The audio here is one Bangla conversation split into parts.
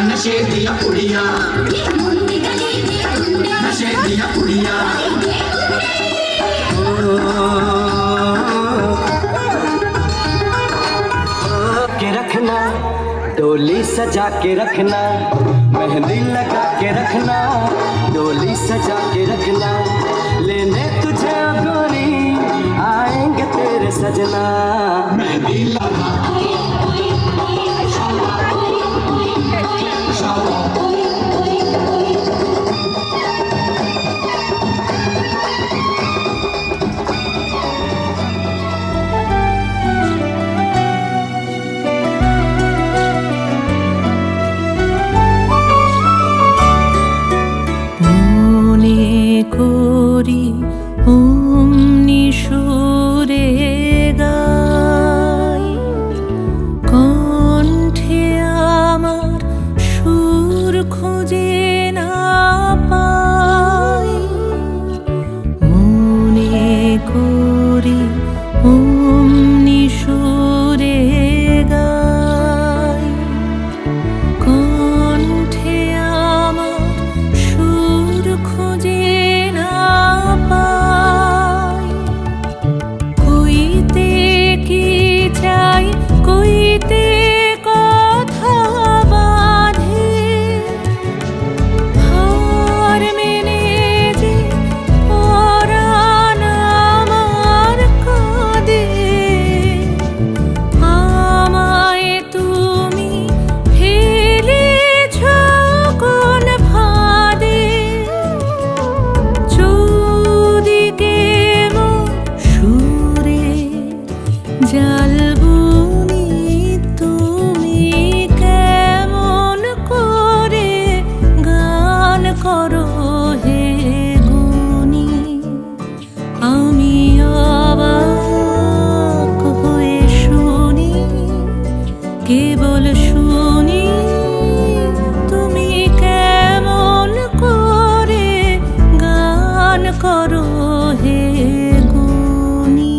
नशे दिया पुड़िया नशे दिया पुड़िया के रखना डोली सजा के रखना मेहंदी लगा के रखना डोली सजा के रखना लेने तुझे गोरी आएंगे तेरे सजना मेहंदी लगा করি অমনি সুরে গাই কণ্ঠে আমার সুর খুঁজে না পাই মনে করি অমনি সুরে গাই কণ্ঠে আমার সুর খুঁজে কেবল শুনি তুমি কেমন করে গান করো হে গুণী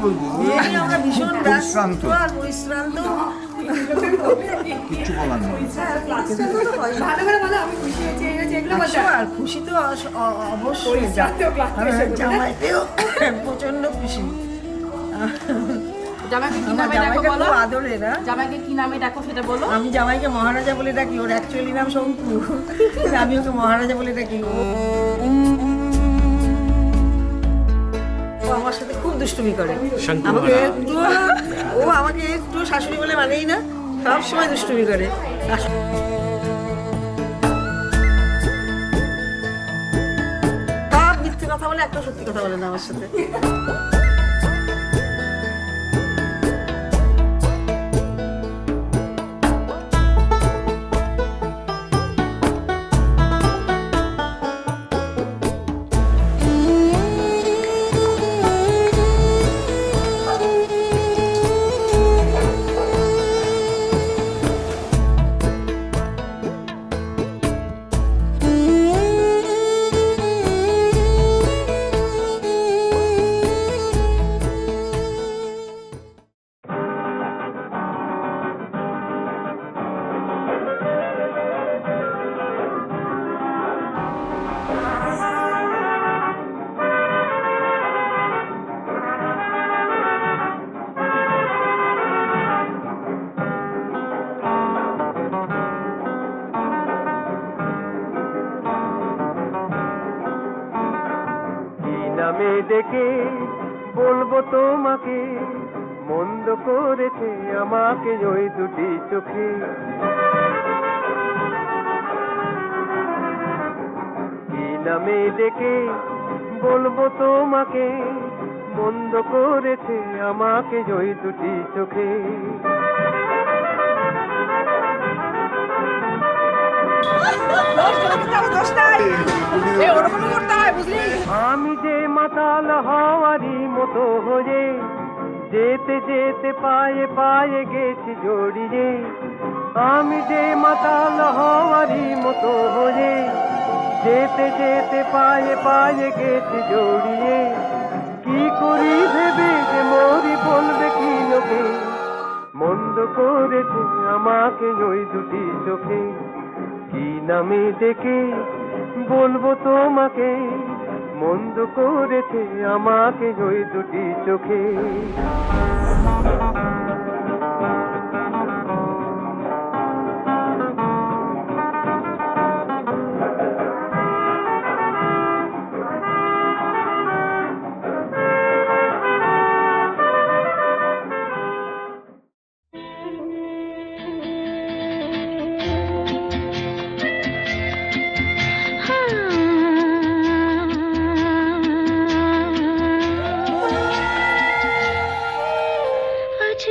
বলবো বিয়ে নিয়ে আমরা ভীষণ পরিশ্রান্ত। ব্যস্ত আর পরিশ্রান্ত। কিচ্ছু বলার নেই। আর খুশি তো অবশ্যই, জামাইতেও প্রচন্ড খুশি। জামাইকে কি আমার নামে ডাকো জামাইটা বলো? খুব আদরে না, জামাইকে কি নামে ডাকো সেটা বলো। আমি জামাইকে মহারাজা বলে ডাকি, ওর অ্যাকচুয়ালি নাম শঙ্কু, আমি ওকে মহারাজা বলে ডাকি। ও আমার সাথে খুব দুষ্টুমি করে, আমাকে একটু, ও আমাকে একটু শাশুড়ি বলে মানেই না, সব সময় দুষ্টুমি করে। সব মিথ্যে কথা বলে, একটা সত্যি কথা বলে না আমার সাথে। নামে ডেকে বলবো তোমাকে, মন্দ করেছে আমাকে ওই দুটি চোখে। কি নামে ডেকে বলবো তোমাকে, মন্দ করেছে আমাকে ওই দুটি চোখে। আমি যে মাতাল হওয়ারই মতো হয়ে, যেতে যেতে পায়ে পায়ে গেছি জড়িয়ে। আমি যে মাতাল হওয়ারই মতো হয়ে, যেতে যেতে পায়ে পায়ে গেছি জড়িয়ে। কি করি ভেবে যে মরি বলবে কি লোকে, মন্দ করেছে আমাকে ওই দুটি চোখে। কি নামে ডেকে বলবো তোমাকে, মন্দ করেছে আমাকে ওই দুটি চোখে। আজ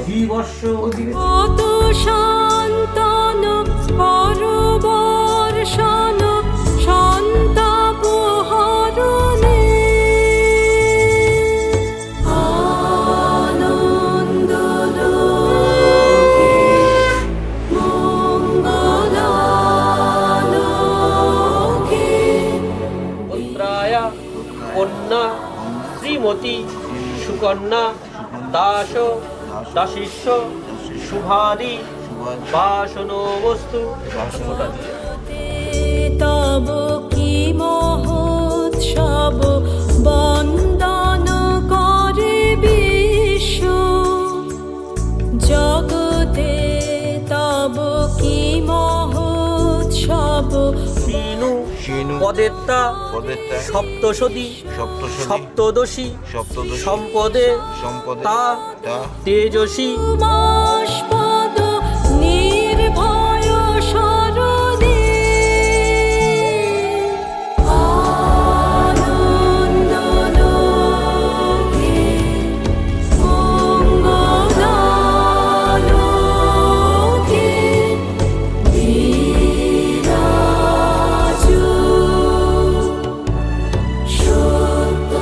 অধিবর্ষ কত শান্তন পরবর্ষণ সন্তাপ হরণে আনন্দ লোকে মঙ্গলালোকে পুত্রায়া কন্যা শ্রীমতী সুকন্যা দাস দাসিষ্য শুভাদি বাসন বস্তু তব কি মহোৎসব বন্দন করে বিশ্ব জগতে তব কি মহোৎসব শিনু পদেত্তা সপ্তশতী সপ্তদশী সম্পদে তা তেজসী উমাস্পদ নির্ভয় শরণে আনন্দ লোকে মঙ্গলালোকে বিরাজু সত্য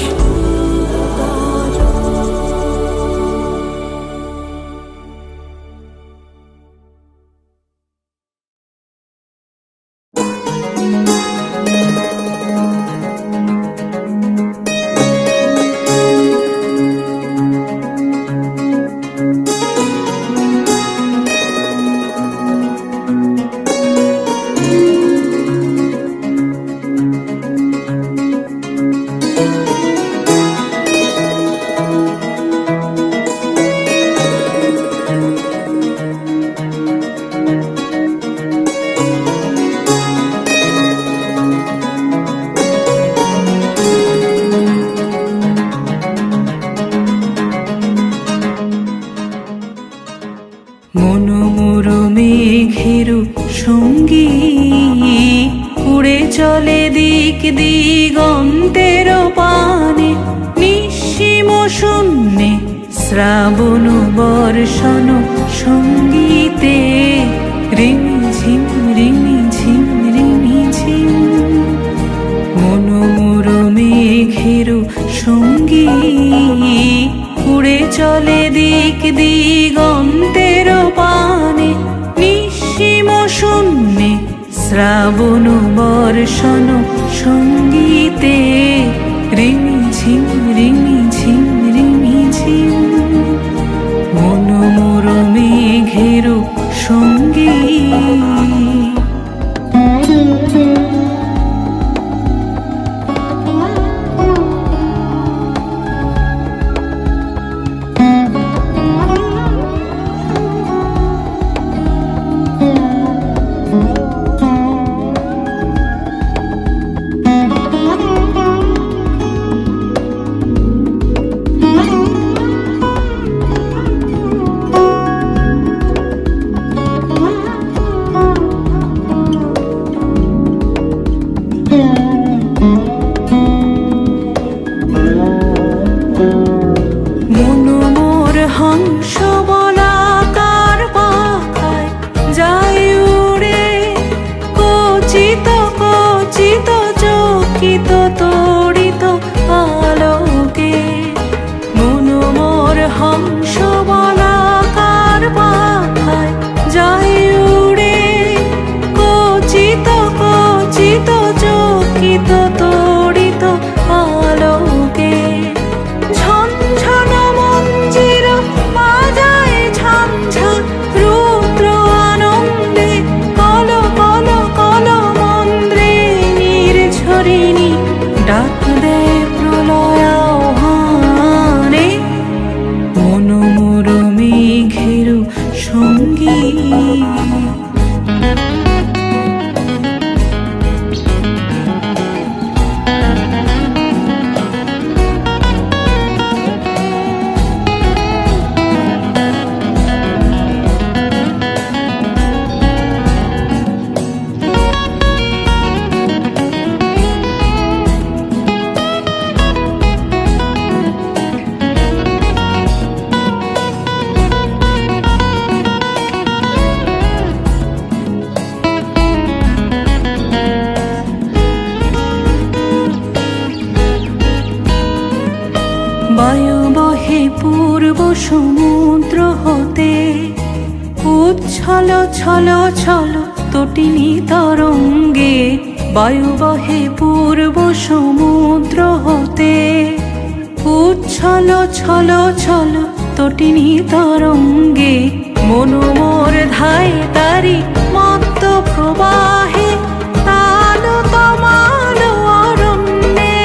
সুন্দর। মনোমর মেঘের সঙ্গী উড়ে চলে দিক দিগন্তের পানে নিঃসীম শূন্যে শ্রাবণ বর্ষণ সঙ্গীতে রিমি ঝিম রিমি ঝিম রিমি ঝিম মনোমর মেঘের সঙ্গী উড়ে চলে দিক দিগন্তের পানে নিঃসীম শূন্যে শ্রাবণ বর্ষণ সঙ্গীতে রিমি ঝিম রিমি ঝিম রিমি ঝিম মনোমর মেঘের সঙ্গী সমুদ্র হতে উচ্ছল ছল ছল তটিনী তরঙ্গে বায়ু বহে পূর্ব সমুদ্র হতে উচ্ছল ছল ছল তটিনী তরঙ্গে মনোমোর ধায় তারি মত্ত প্রবাহে তাল তমাল অরণ্যে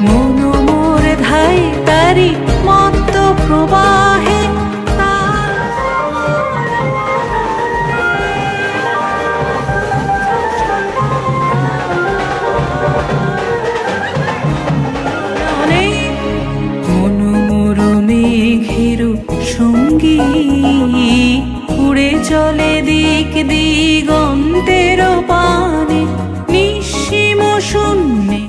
মনোমোর ধায় তারি মত্ত প্রবাহে মনোমোর মেঘের সঙ্গী উড়ে চলে দিক দিগন্তের পানে নিঃসীম শূন্যে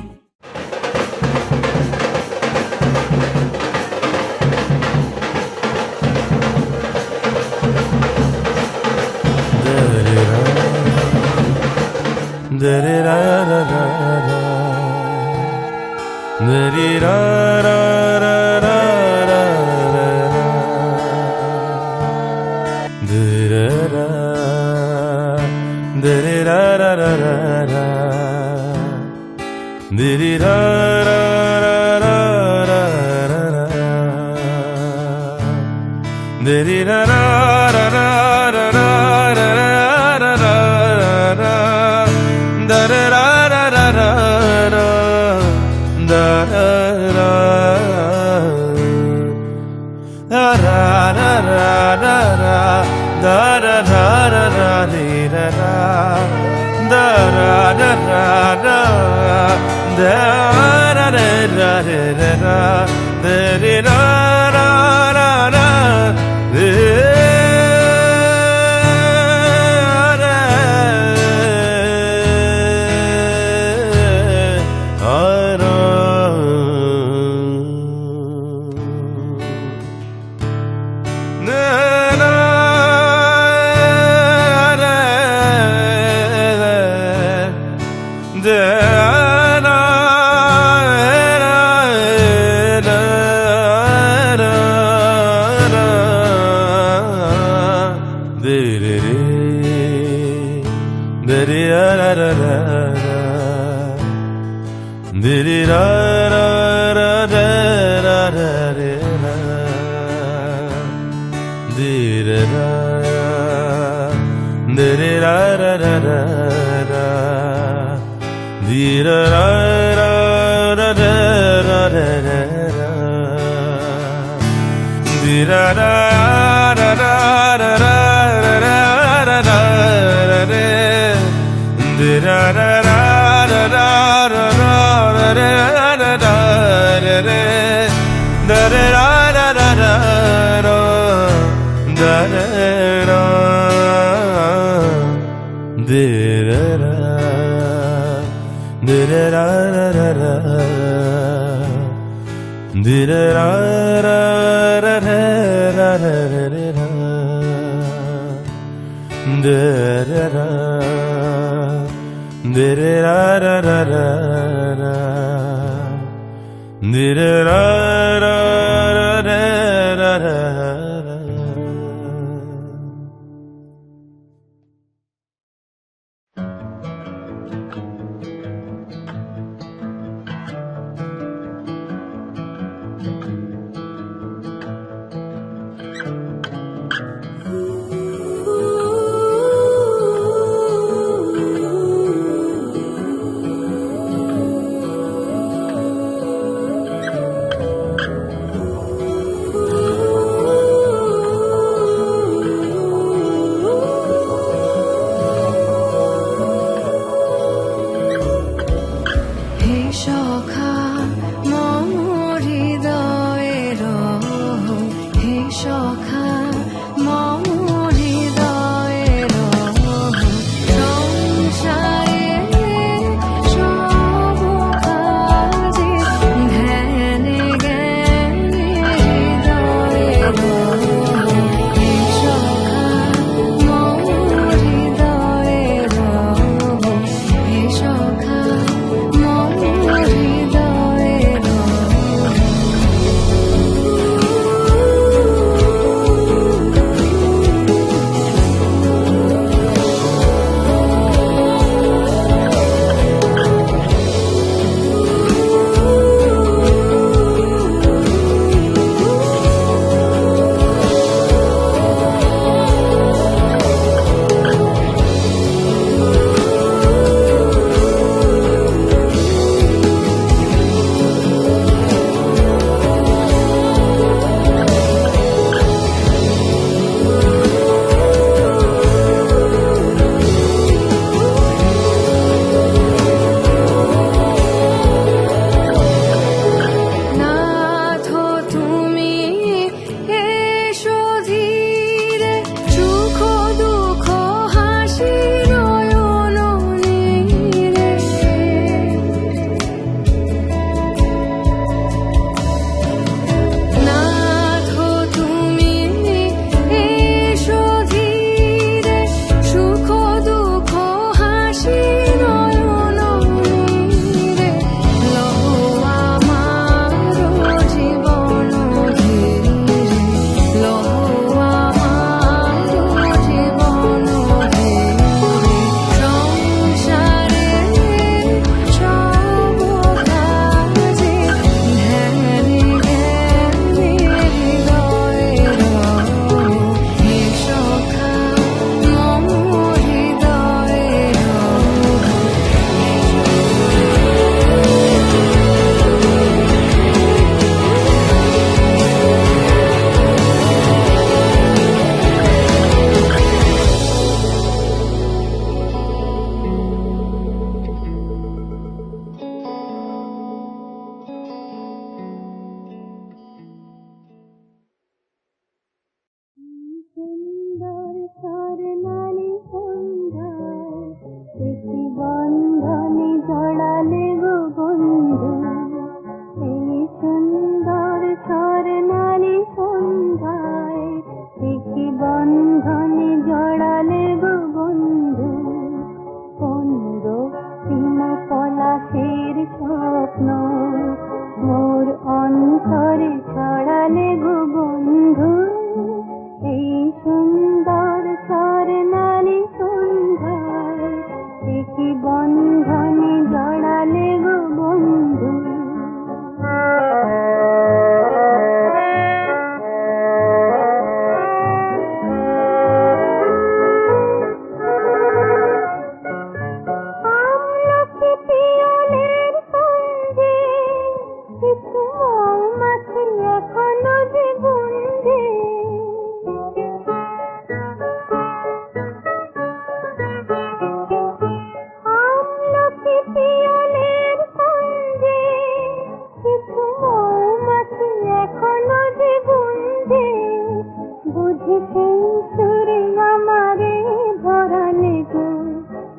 বুঝি সেই সুরে আমারে ভরালে গো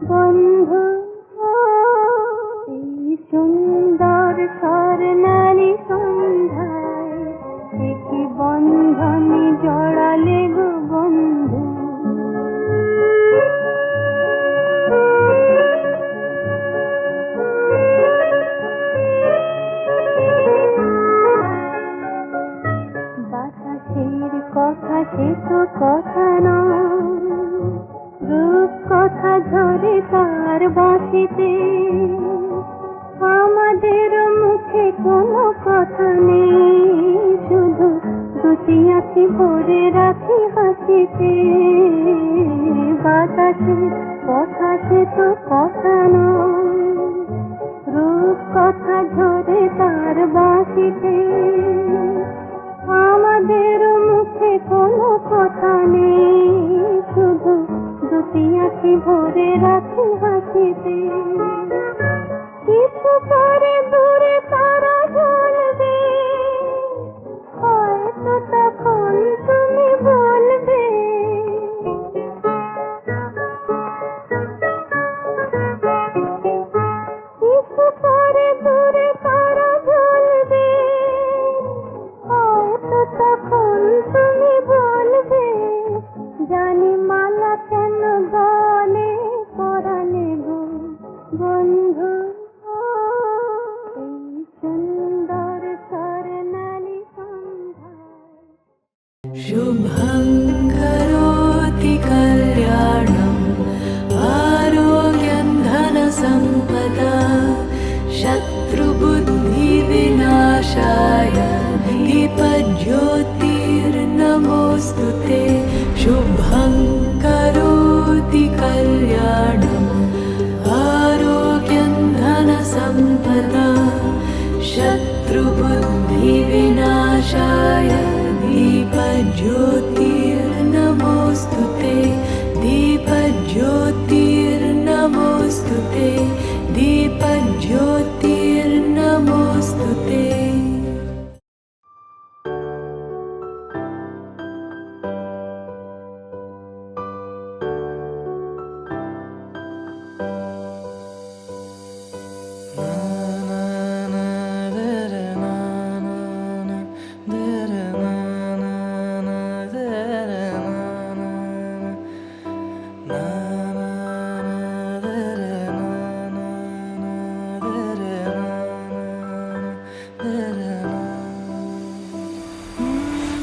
বন্ধু, এই সুন্দর স্বর্ণালী সন্ধ্যায় দেখি বন্ধনে জড়ালে গো বন্ধু। বাতাসের কথা সে তো কথা নয়, রূপ কথা ঝরে তার বাঁশিতে, আমাদের মুখে কোনো কথা নেই, শুধু দুটি আঁখি ভরে রাখি হাসিতে। বাতাসের কথা সে তো কথা নয়, রূপ কথা ঝরে তার বাঁশিতে, আমাদের মুখে কোনো কথা নেই, শুধু দুটি আঁখি ভরে রাখি হাসিতে। কিছু পরে দূরে তারা জ্বলবে, হয়তো তখন তুমি বলবে, কিছু পরে দূরে তারা জ্বলবে, হয়তো তখন তুমি বলবে, জানি মালা কেন গলে পরালে গো বন্ধু, এই সুন্দর স্বর্ণালী সন্ধ্যায়। শুভং করোতি কল্যাণম আরোগ্যং ধনসম্পদা শত্রুবুদ্ধি বিনাশায় দীপজ্যোতির্নমোস্তুতে। শুভং করোতি কল্যাণম আরোগ্যং ধনসম্পদা শত্রুবুদ্ধি বিনাশায় দীপজ্যোতির্নমোস্তুতে। দীপজ্যোতির্নমोस्तुते दीपज्योतिर्नमोस्तुते।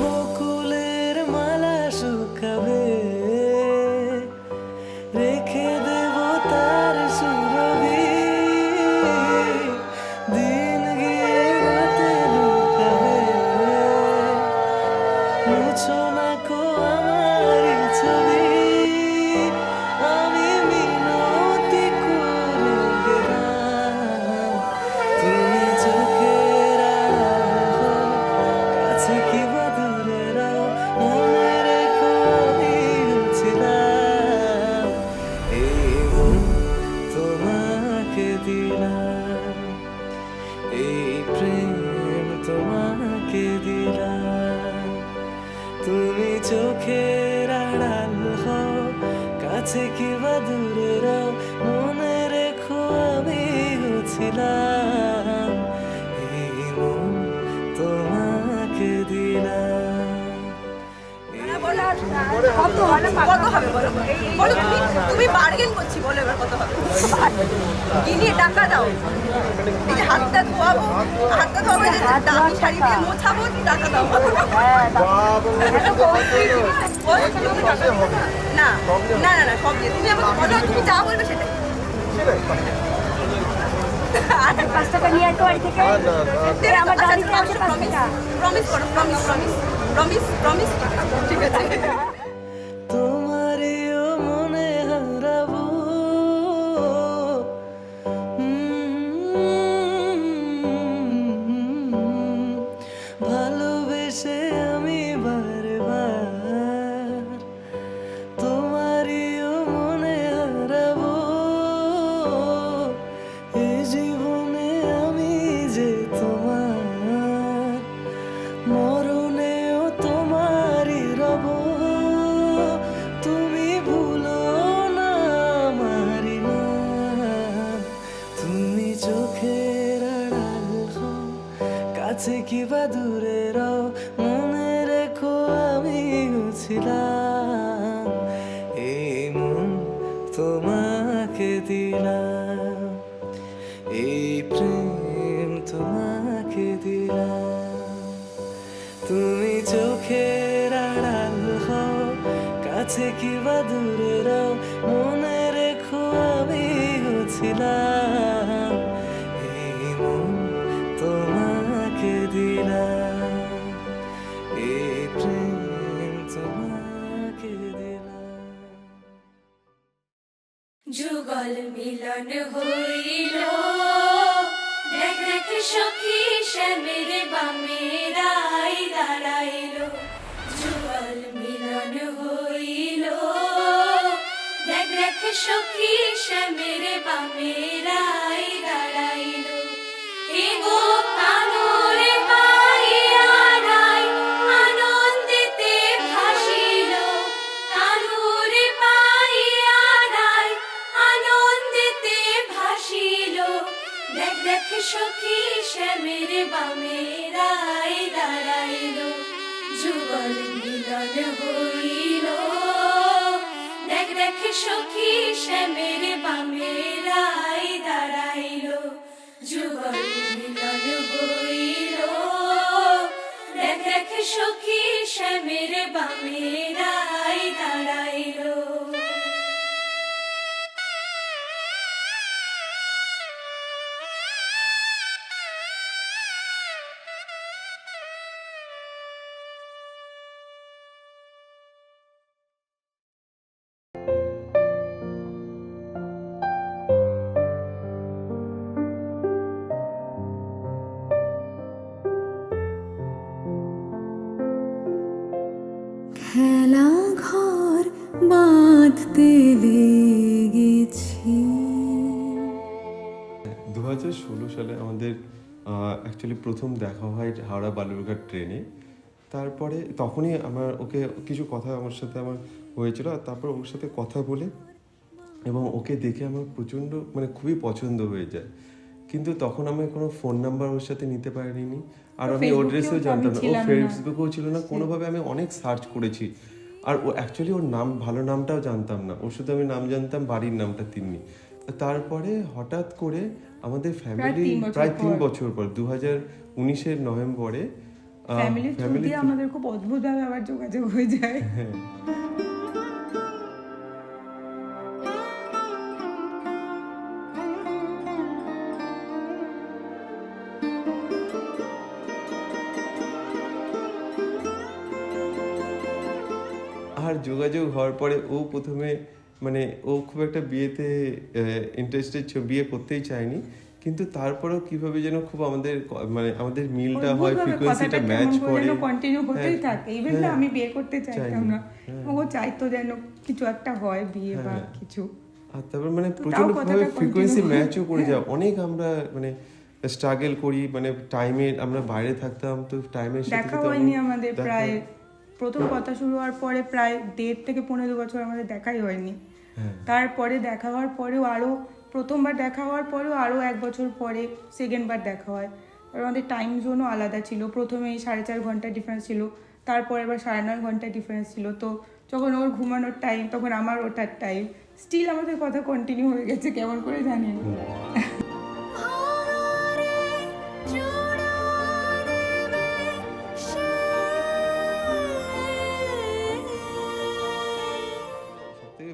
বকুলের মালা শুকাবে, রেখে দেব তার সুরভি, দিন গিয়ে রাতে লুকাবে, মুছো না কো আমার ছবি, আমি মিনতি করে গেলাম, তুমি চোখের আড়াল কাছে কি বা দূরে রাও, মনে রেখো আমি ছিলাম, এই মন তোমাকে দিলাম, এই প্রেম তোমাকে দিলাম, তুমি চোখের আড়াল হও, কাছে কি বা দূরে রাও, মনে রেখো আমি ছিলাম, এই মন তোমাকে দিলাম। কত হবে বলো, বলো তুমি বার্গেন করছি, বলো এবার কত হবে, কিনে টাকা দাও, এই যে হাতটা ধোয়াবো, হাতটা ধোয়াবো, এই যে দামি শাড়ি দিয়ে মোছাবো, টাকা দাও। না না না না সব দিয়ে তুমি আমাকে বলো, তুমি যা বলবে সেটাই। 5 টাকা নিয়ে আসবো বাড়ি থেকে, আমার গাড়িতে আসে 5 টাকা। প্রমিস করো, প্রমিস প্রমিস প্রমিস প্রমিস, ঠিক আছে। তোমারও মনে হারাবো, ভালোবেসে আমি বারবার, তোমারও মনে হারাবো, এই জীবনে আমি যে তোমার, মরণেও তোমারই রব। হয়েছিলাম, এই মন তোমাকে দিলাম, এই প্রেম তোমাকে দিলাম। তুমি চোখের আড়াল হও, কাছে কি বা দূরে রও, মনে রেখো আমিও ছিলাম, এই মন তোমাকে দিলাম, এই প্রেম তোমাকে দিলাম। যুগল মিলন হইল, দেখ দেখ সখী শ্যামের বামের আই দাঁড়াইল। যুগল মিলন হইল, দেখ দেখ সখী শ্যামের বামের আই দাঁড়াইল। এগো কানুরে পাইয়া নাই আনন্দেতে ভাসিল, কানুরে পাইয়া নাই আনন্দেতে ভাসিল। দেখ দেখ সখী শ্যামের বামের আই দাঁড়াইল। যুগল মিলন হইল, দেখ দেখ সখী শ্যামের বামের আই দাঁড়াইল। যুগল মিলন হইল, দেখ দেখ সখী শ্যামের বামের আই দাঁড়াইল। খেলা ঘর বাঁধতে লেগেছি। 2016 সালে আমাদের অ্যাকচুয়ালি প্রথম দেখা হয় হাওড়া বালুরঘাট ট্রেনে। তারপরে তখনই আমার ওকে কিছু কথা আমার সাথে আমার হয়েছিল, আর তারপর ওর সাথে কথা বলে এবং ওকে দেখে আমার প্রচণ্ড মানে খুবই পছন্দ হয়ে যায়। কিন্তু তখন আমি কোনো ফোন নাম্বার ওর সাথে নিতে পারিনি, আর আমি ওর অ্যাড্রেসও জানতাম না, ও ফেসবুকেও ছিল না কোনোভাবে। আমি অনেক সার্চ করেছি, আর ও অ্যাকচুয়ালি ওর নাম ভালো নামটাও জানতাম না, ওর শুধু আমি নাম জানতাম, বাড়ির নামটা তিন্নি। তারপরে হঠাৎ করে আমাদের ফ্যামিলি প্রায় 3 বছর পর 2019-এর নভেম্বরে ফ্যামিলি আমাদের খুব অদ্ভুতভাবে আবার যোগাযোগ হয়ে যায়। আর যোগাযোগ হওয়ার পরে ও প্রথমে মানে ও খুব একটা বিয়েতে ইন্টারেস্টেড ছিল, বিয়ে করতেই চায়নি, কিন্তু তারপরেও কিভাবে যেন খুব আমাদের মানে আমাদের মিলটা হয়, ফ্রিকোয়েন্সিটা ম্যাচ করে কন্টিনিউ হতেই থাকে। ইভেন না আমি বিয়ে করতে চাইতাম না, ও চাইতো যেন কিছু একটা হয়, বিয়ে বা কিছু। আর তারপর মানে প্রচন্ড ভাবে ফ্রিকোয়েন্সি ম্যাচও করে যায়। অনেক আমরা মানে স্ট্রাগল করি, মানে টাইমে আমরা বাইরে থাকতাম, তো টাইমের সাথে দেখা হয়নি আমাদের প্রায়, প্রথম কথা শুরু হওয়ার পরে প্রায় 1.5 থেকে 15 বছর আমাদের দেখাই হয়নি। তারপরে দেখা হওয়ার পরেও আরও, প্রথমবার দেখা হওয়ার পরেও আরও 1 বছর পরে সেকেন্ডবার দেখা হয়। আর আমাদের টাইম জোনও আলাদা ছিল, প্রথমে 4.5 ঘন্টা ডিফারেন্স ছিল, তারপরে আবার 9.5 ঘন্টা ডিফারেন্স ছিল। তো যখন ওর ঘুমানোর টাইম তখন আমার ওঠার টাইম, স্টিল আমাদের কথা কন্টিনিউ হয়ে গেছে, কেমন করে জানি না।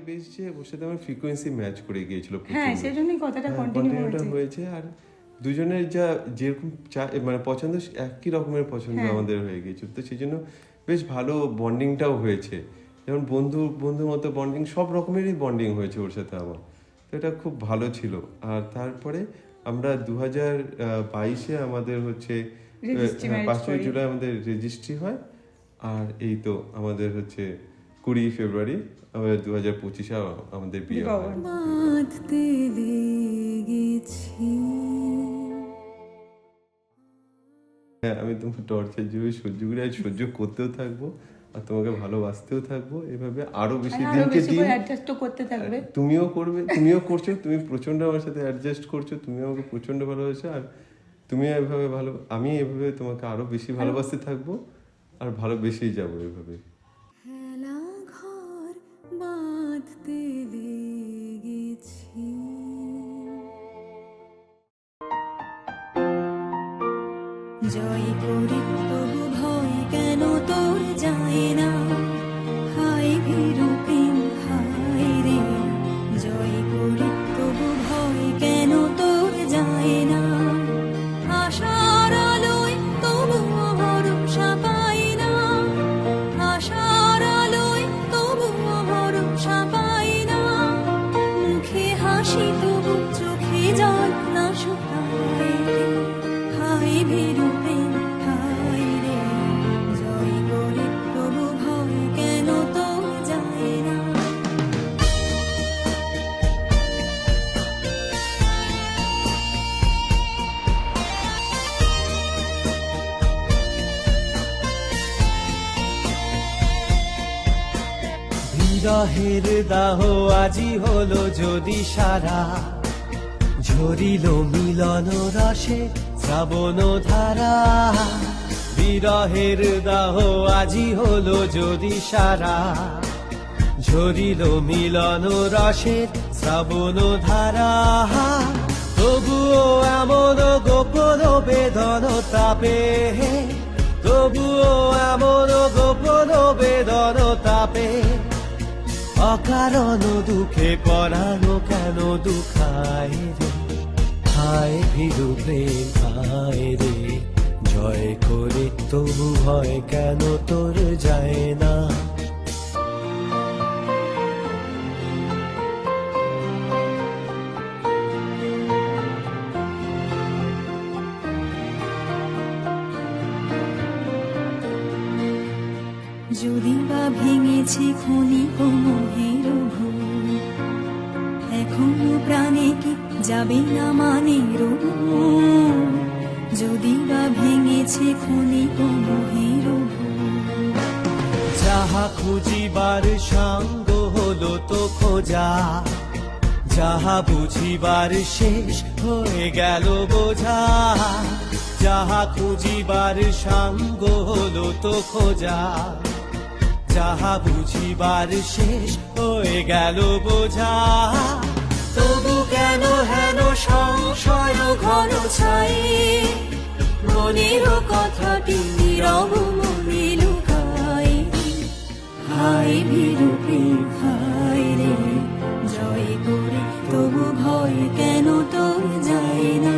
বেশ যে ওর সাথে আমার ফ্রিকোয়েন্সি ম্যাচ করে গিয়েছিল, হ্যাঁ সেজন্যই কথাটা কন্টিনিউ হয়েছে। আর দুজনের যা যেরকম মানে পছন্দ একই রকমের পছন্দ আমাদের হয়ে গিয়েছিল, তো সেই জন্য বেশ ভালো বন্ডিংটাও হয়েছে। যেমন বন্ধুর মতো বন্ডিং, সব রকমেরই বন্ডিং হয়েছে ওর সাথে আমার, তো এটা খুব ভালো ছিল। আর তারপরে আমরা 2022-এ আমাদের হচ্ছে 5ই জুলাই আমাদের রেজিস্ট্রি হয়, আর এই তো আমাদের হচ্ছে 20 ফেব্রুয়ারি 2025-এ আমাদের বিয়ে হয়। হ্যাঁ, আমি তোমার টর্চার যেভাবে সহ্য করি আর সহ্য করতেও থাকবো, আর তোমাকে ভালোবাসতেও থাকবো, এভাবে আরো বেশি দিনকে দিন অ্যাডজাস্ট করতে থাকবে। তুমিও করবে, তুমিও করছো, তুমি প্রচন্ড আমার সাথে অ্যাডজাস্ট করছো, তুমি আমাকে প্রচন্ড ভালোবাসো, আর তুমি এভাবে আমি এভাবে তোমাকে আরো বেশি ভালোবাসতে থাকবো, আর ভালোবেসেই যাবো এভাবে। বিরহের দাহ আজি হলো যদি সারা, ঝরিল মিলন রসে শ্রাবণ ধারা। বিরহের দাহ আজি হলো যদি সারা, ঝরিল মিলন রসের শ্রাবণ ধারা। তবুও এমন গোপন বেদন তাপে, তবুও এমন গোপন বেদন তাপে, অকারণ দুঃখে পরানো কেন দুঃখায় রে। হায় ভীরু প্রেম হায় রে, জয় করে তবু ভয় কেন তোর যায় না। যদি বা ভেঙেছে ক্ষণিক মোহের ভুল, এখনো প্রাণে কি যাবে না মানের ভুল। যদি বা ভেঙেছে ক্ষণিক মোহের ভুল, যাহা খুঁজিবার সাঙ্গ হলো তো খোঁজা, যাহা বুঝিবার শেষ হয়ে গেল বোঝা। যাহা খুঁজিবার সাঙ্গ হলো তো খোঁজা, যাহা বুঝিবার শেষ হয়ে গেল বোঝা। তবু কেন হেন সংশয় ঘন ছাই, মনের কথাটি নীরব মনে লুকায়। হায় ভীরু প্রেম হায় রে, জয় করে তবু ভয় কেন তোর যায় না।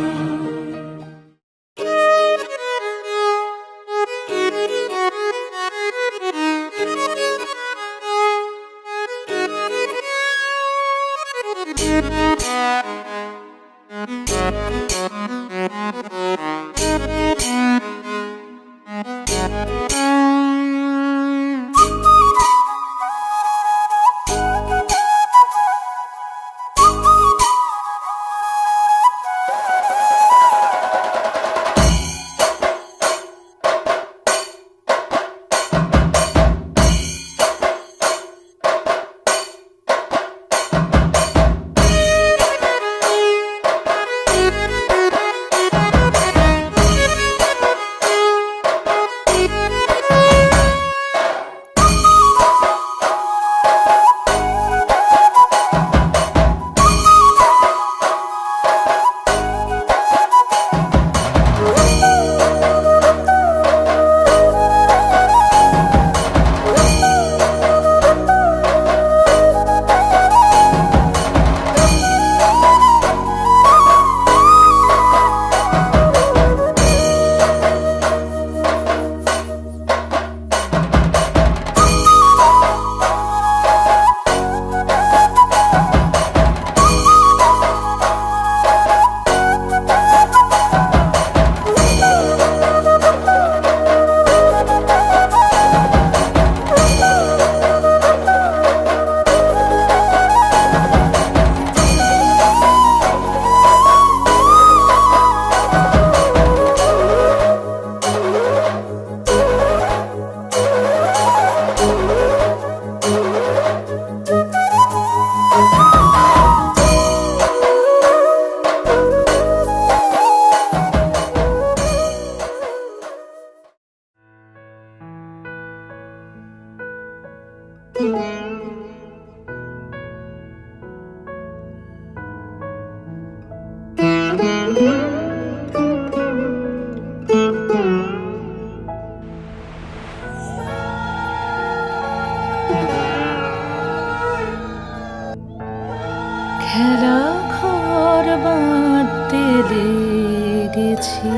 খেলা ঘর বাঁধতে লেগেছি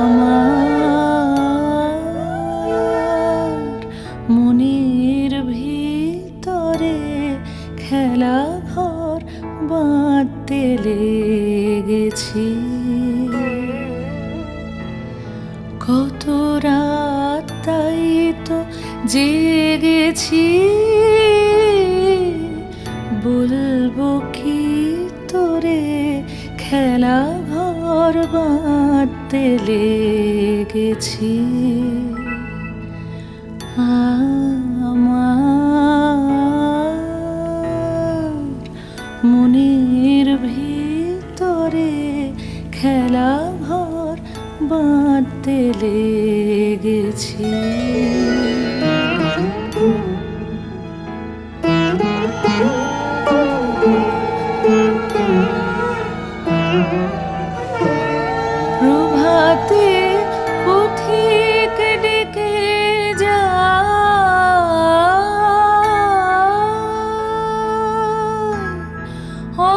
আমার মনের ভিতরে, খেলা ঘর বাঁধতে লেগেছি। কত রাত তাই তো জেগেছি, বলবো কি তোরে, খেলা ঘর বাঁধতে লেগেছি। প্রভাতে পথিক ডেকে যায়,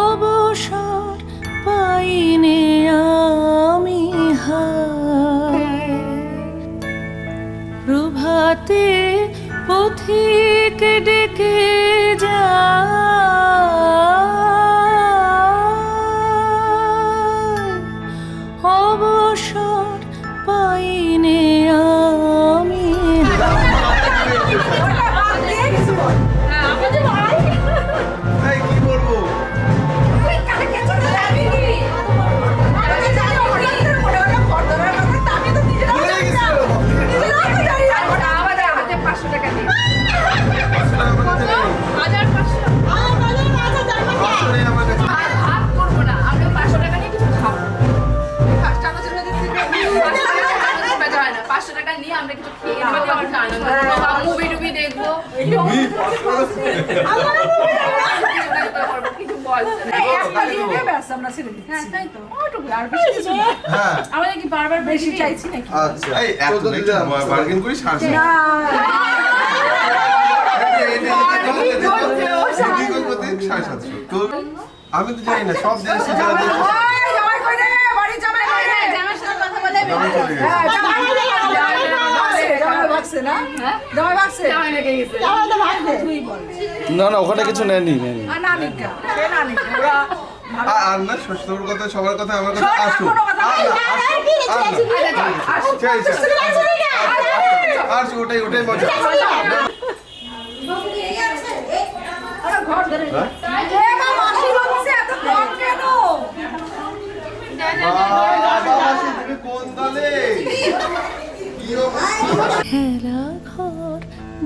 অবসর পাইনে আমি হায়। প্রভাতে পথিক ডেকে যায়, অবসর পাইনে আমি কি বলবো? মুভি টুভি দেখবো কিছু আমাদের কি বারবার বেশি চাইছি নাকি? আচ্ছা এই এত বার্গেন করি সাড়ে তো আমি তো জানি না সব জিনিস না না ওখানে কিছু নেয়নি আর না শ্বশুর কথা সবার কথা আমার কথা আসুক আসুক ওটাই মজা কোন দলে খেলা ঘর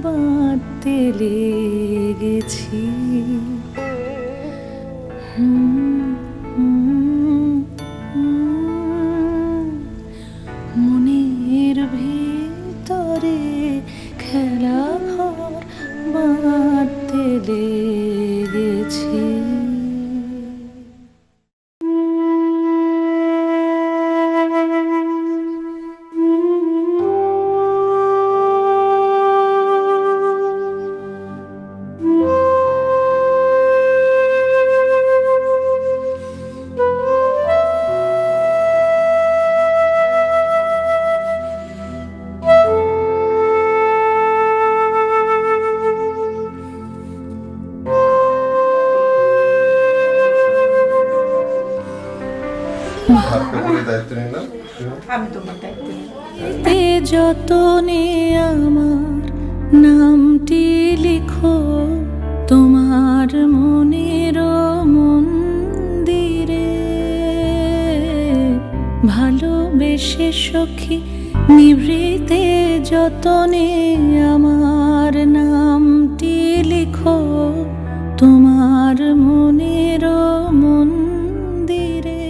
বাঁধতে লেগেছি। মনের ভিতরে খেলা ঘর বাঁধতে লেগেছি। দায়িত্ব নিলাম আমি তোমার দায়িত্ব নিই। তে যতনে আমার নামটি লিখো তোমার মনের মন্দিরে। ভালোবেসে সখী নিভৃতে যতনে আমার নামটি লিখো তোমার মনের মন্দিরে।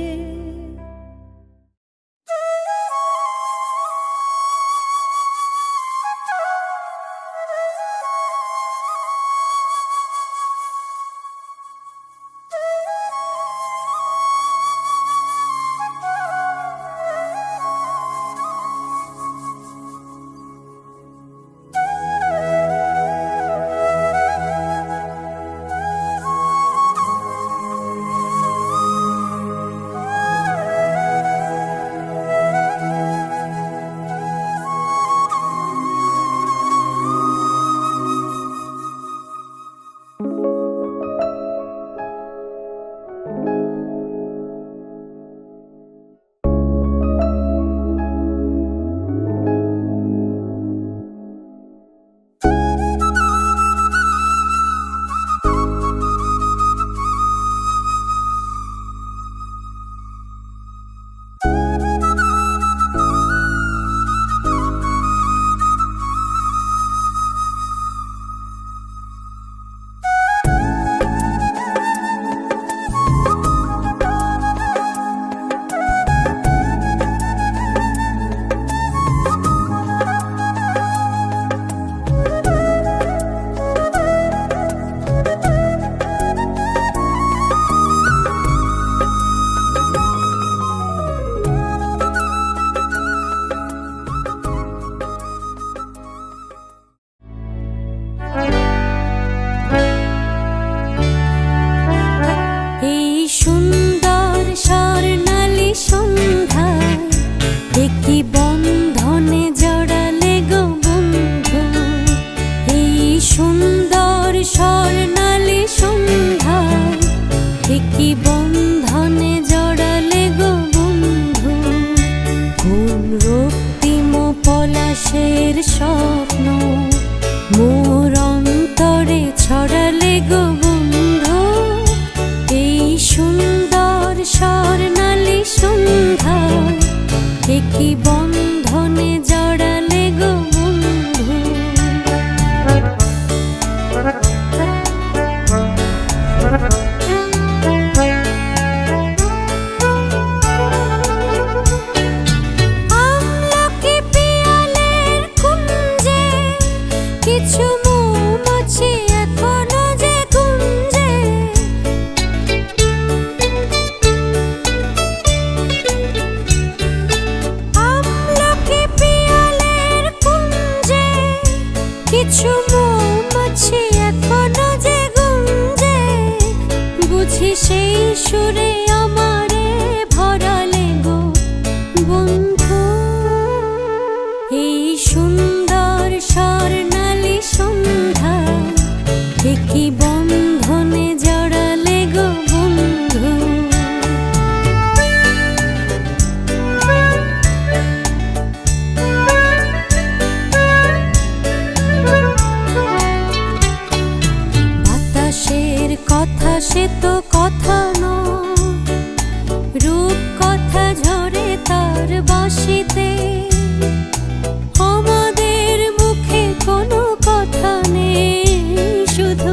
কিছু মৌমাছি এখনো যে গুঞ্জে, আমলকি পিয়ালের কুঞ্জে কিছু মৌমাছি এখনো যে গুঞ্জে, বুঝি সেই সুরে আমারে ভরালে গো বন্ধু। এই সুন্দর স্বর্ণালী সন্ধ্যা কি বন্ধনে জড়ালে গো বন্ধু। বাতাসের কথা সে তো কথা নয়, রূপ কথা ঝরে তার বাঁশিতে, আমাদের মুখে কোনো কথা নেই, শুধু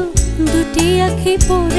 দুটি আঁখি পড়ে